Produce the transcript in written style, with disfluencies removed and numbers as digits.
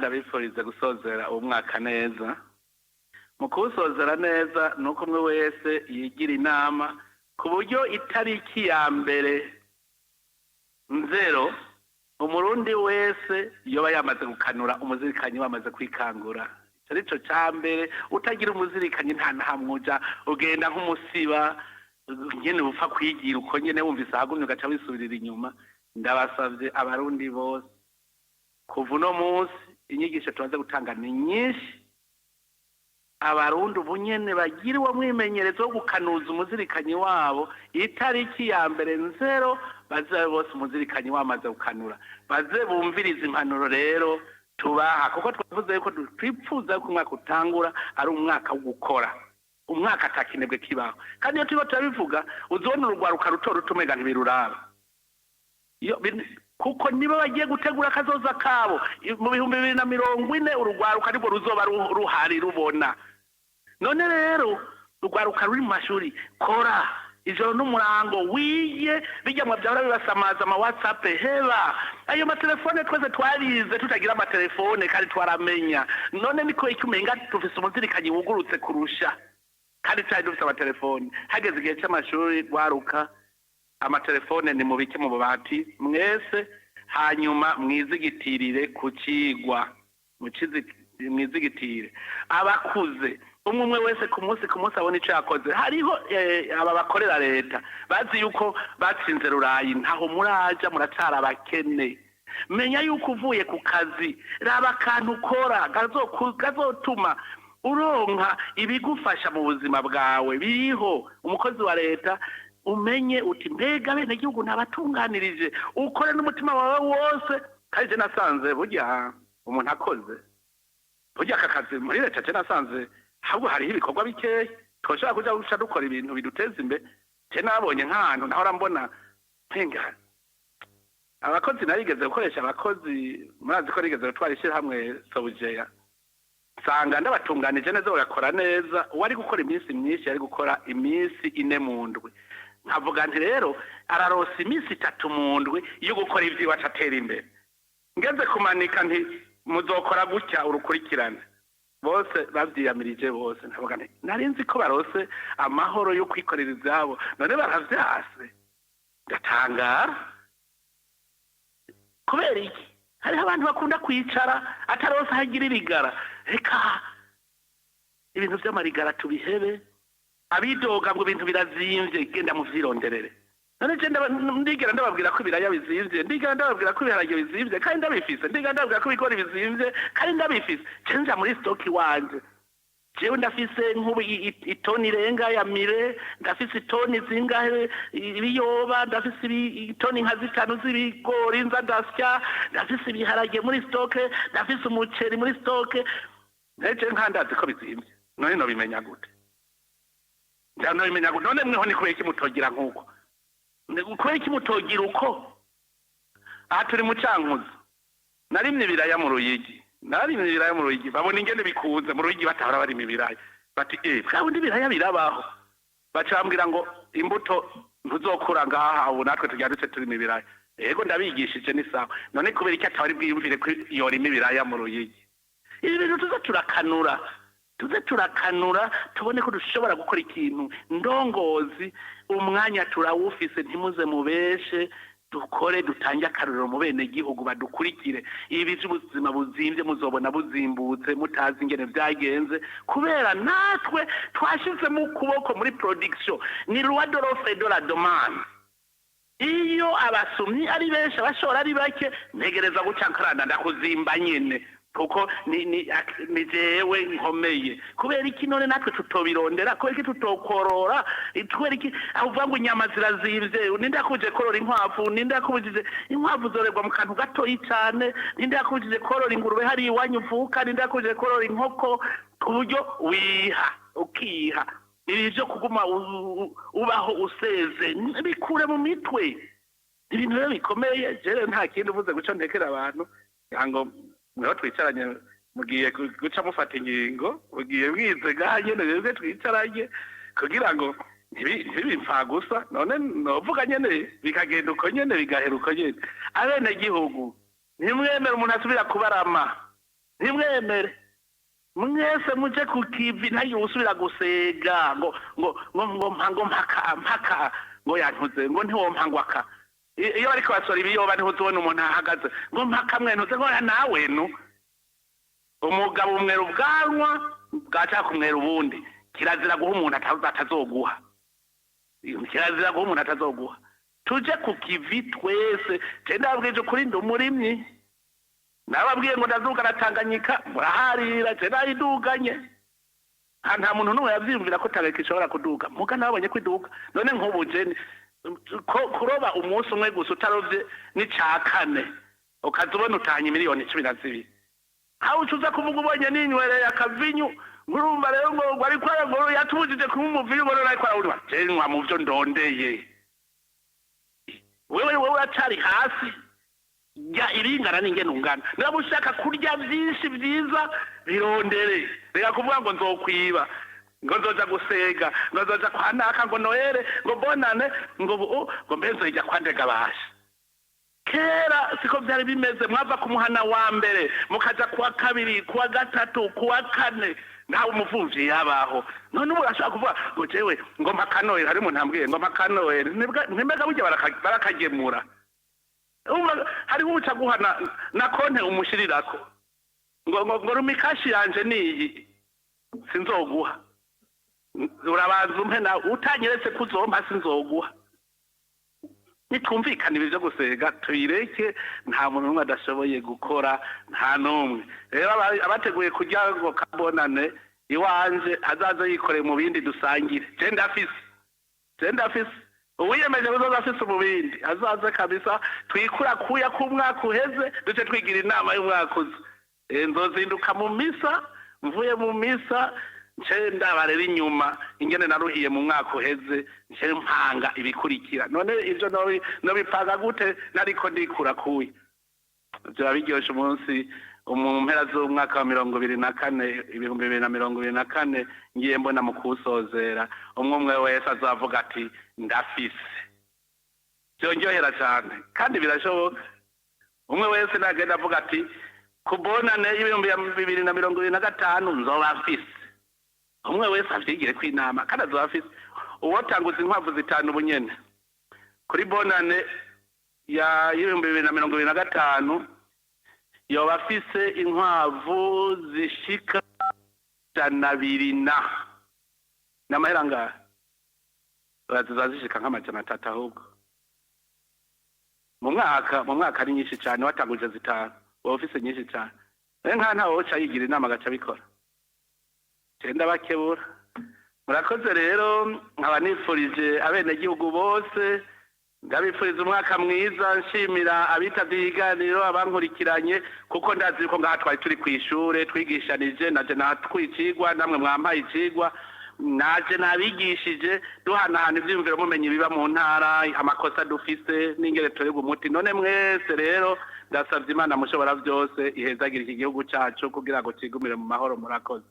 ndabipfuriza gusozera umwaka neza mu kuwusozera neza nuko umwe wese yigira inama ku buryo itariki ya mbere nzero umurundi wese yoba yamaze gukanura umuzirikanyi wamaze kwikangura arico cyambere utagira umuzirikanyi nta nahamwe uja ugenda nk'umusiba nyene upfa kwigira uko nyene wumvise ahagumye ugaca wisubirira inyuma ndabasavye abarundi bose kuva uno munsi inyigisho tumaze gutanga ni nyinshi abarundi ubu nyene bagira uwo mwimenyerezo wo gukanuza umuzirikanyi wabo itariki ya mbere nzero baze bose umuzirikanyi wamaze gukanura baze bumviriza impanuro rero tubaha kuko twavuze yuko twipfuza ko umwaka utangura ari umwaka wo gukora umwaka atakinebwe kibaho kandi iyo turiko turabivuga uzobona urugwaruka ruto rutumega ntibiruraba kuko nibo bagiye gutegura akazoza kabo mu 2040 urugwaruka nibwo ruzoba ruhari rubona none rero urugwaruka ruri mu mashuri kora ijoro n'umurango wiye bijyamwa byahora bibasamaza ama WhatsApp heba ayo matelefone twese twarize tutagira amatelefone kandi twaramenya none niko ikumenga tufise umuzirikanyi wugurutse kurusha kandi cyari dufise amatelefone hageze igihe cy'amashuri rwaruka amatelefone ni mubike mu bubati mwese hanyuma mwizigitirire kucigwa mwizigitire abakuze umwe wese ku munsi abona ico yakoze hariho aba bakorera leta bazi yuko batsinze rurayi ntaho muraja muracara abakene menya yuko uvuye ku kazi raba kantu ukora gazotuma uronka ibigufasha mu buzima bwawe biriho umukozi wa leta umenye uti mbega bene gihugu nabatunganirije ukore n'umutima wawe wose kandi nasanze burya umuntu akoze burya akakazi muri leta nasanze ahubwo hariho ibikorwa bikeya twoshobora kuja guca dukora ibintu biduteza imbere je nabonye nk'ahantu nahora mbona penga abakozi narigeze gukoresha abakozi murazi ko rigeze gutwara ishyirahamwe Sobujeya sanga ndabatunganije neza bagakora neza uwari gukora iminsi myinshi yari gukora iminsi 4 mu ndwi nkavuga nti rero ararosa iminsi 3 mu ndwi yo gukora ivyo atera imbere ngeze kumanika nti muzokora gutya urukurikirane bose babyiyamirije bose ntavuga nti narinzi ko barose amahoro yo kwikorera ibyabo none baravyase ndatangara kubera iki hariho abantu bakunda kwicara atarose hagira irigara reka ibintu by'amarigara tubihebe abidoga ngo ibintu birazimvye genda muvyironderere none je ndigera ndababwira ko ibiraya bizimvye ndigera ndababwira ko ibiharage bizimvye kandi ndabifise ndigera ndababwira ko ibigori bizimvye kandi ndabifise cenja muri stock wanje jewe ndafise nk'ubu itoni irenga ya mire ndafise itoni zingahe ibiyoba ndafise itoni nka 5 z'ibigori nza ndasya ndafise ibiharage muri stock ndafise umuceri muri stock neje nkandazi ko bizimvye none no bimenya gute ndano bimenya gute none mweho ni kubera iki mutogira nk'uko kubera iki mutogira uko aha turi mu Cankuzo narimye ibiraya mu Ruyigi babona ingene bikunze mu Ruyigi batahora bari mu biraya bati bwabundi ibiraya birabaho bacambwira ngo imbuto ntuzokura ngaha ubu natwe turyadutse turi mu biraya yego ndabigishije ni sawa none kubera iki atawari bwiyumvire ko yorima ibiraya mu Ruyigi ibi bintu tuze turakanura tubone ko dushobora gukora ikintu ndongozi umwanya turawufise ntimuze mubeshe dukore dutange akaruriro mu bene gihugu badukurikire ibi by'ubuzima buzimvye muzobona buzimbutse mutazi ingene byagenze kubera natwe twashize mu kuboko muri production ni loi de l'offre et de la demande iyo abasumyi ari benshi abashora ari bake ntegereza gucankarana ndakuzimba nyene kuko ni jewe nkomeye kubera iki none natwe tutobirondera kubera iki tutokorora kubera iki avuga ngo inyama zirazimvye ninde yakuje korora inkwavu ninde yakubujije inkwavu zorerwa mu kantu gatoyi cyane ninde yakubujije korora ingurube hari iwanyu uvuka ninde yakubujije korora inkoko ku buryo wiha ukiha ibi byo kuguma ubaho useze bikure mu mitwe ibintu rero bikomeye jere nta kindi uvuze guca ndekera abantu ngo mweho twicaranye mugiye guca mufata ingingo mugiye mwize ganye neze twicaranye kugira ngo ntibipfa gusa none novuga nyene bikagenda uko nyene bigahera uko nyene abene gihugu ntimwemere umuntu asubira kubarama ntimwemere mwese muje ku kivi ntayo usubira gusega ngo mpaka ngo yantuze ngo ntiwompangwaka iyo bariko basora ibiyoba ntuzobona umuntu ahagaze ngo mpaka mwentuze ngo nawe nu umugabo umwera ubwanwa bwaca kumwera ubundi kirazira guha umuntu atazoguha kirazira guha umuntu atazoguha tuje ku kivi twese ndabwije kuri ndi umurimyi nababwiye ngo ndazuka natanganyika muraharira nayiduganye nta muntu n'umwe yavyiyumvira ko Tanganyika ishobora kuduga muga nabonye ko iduga none nk'ubu jeni kuroba umunsi umwe gusa utarovye n'icakane ukazubona utanye miliyoni 12 aho ucuza kuvuga ubonye ninywereye akavinyu ngurumva rero ngo ariko ngo yatubujije kuba umuvinyu ngo ariko arawunywa jeni nkwa mu vyo ndondeye wewe uracari hasi ya iringana n'ingene ungana niba ushaka kurya byinshi byiza birondere reka kuvuga ngo nzokwiba ngo nzoza gusega ngo nzoza kwanaka ngo noere ngo bonane ngo mbenzo ijya kwandega basha kera siko byari bimeze mwava ku muhana wa mbere mukaja kuwa kabiri kuwa gatatu kuwa kane nawe umuvumvyi yabaho none ubu urashaka kuvuga ngo jewe ngo mpakanoere hari umuntu ambwiye ngo mpakanoere ntibega burya barakagemura hari uca guhana na konte umushirirako ngo rumikashi yanje niyi sinzoguha urabanza umpe na utanyeretse kuzompa sinzoguha nitumvikana ibyo gusega tuyireke nta muntu n'umwe adashoboye gukora nta n'umwe rero abateguye kurya ngo kabonane iwanje azaza yikoreye mu bindi dusangire je ndafise uwiyemeje kuzoza afise mu bindi azaze kabisa twikura kuya ku mwaka uheze duce twigira inama y'umwaka uza nzozinduka mu misa mvuye mu misa nce ndabarera inyuma ingene naruhiye mu mwaka uheze nce mpanga ibikurikira none ivyo nobipanga gute nariko ndikura kuya vyoba biryoshe umunsi mu mpera z'umwaka wa 2024 2024 ngiye mbona mu kusozera umwe wese azavuga ati ndafise byongerera cyane kandi birashoboka umwe wese nagenda avuga ati kubonane y'ibihumbi 2025 nzoba mfise umwe wese avyigire kwinama kandi azoba afise uwotanguza inkwavu zitanu bunyene kuri bonane ya 2025 yoba afise inkwavu zishika 200 n'amahera ngaha zazishika nk'amajana 3 ahubwo mu mwaka ari nyinshi cyane watanguje zitanu wowe ufise nyinshi cyane nka ntawe woca yigira inama agaca abikora genda bakebura murakoze rero nkaba nifurije abenegihugu bose ndabipfuriza umwaka mwiza nshimira abitavye ibiganiro abankurikiranye kuko ndazi ko ngaha twari turi kw'ishure twigishanije naje natwicigwa namwe mwampaye icigwa naje nabigishije duhanahana ivyiyumviro mumenye ibiba mu ntara amakosa dufise n'ingere turega umuti none mwese rero ndasavye Imana mushobora vyose ihezagire iki gihugu cacu kugira ngo cigumire mu mahoro murakoze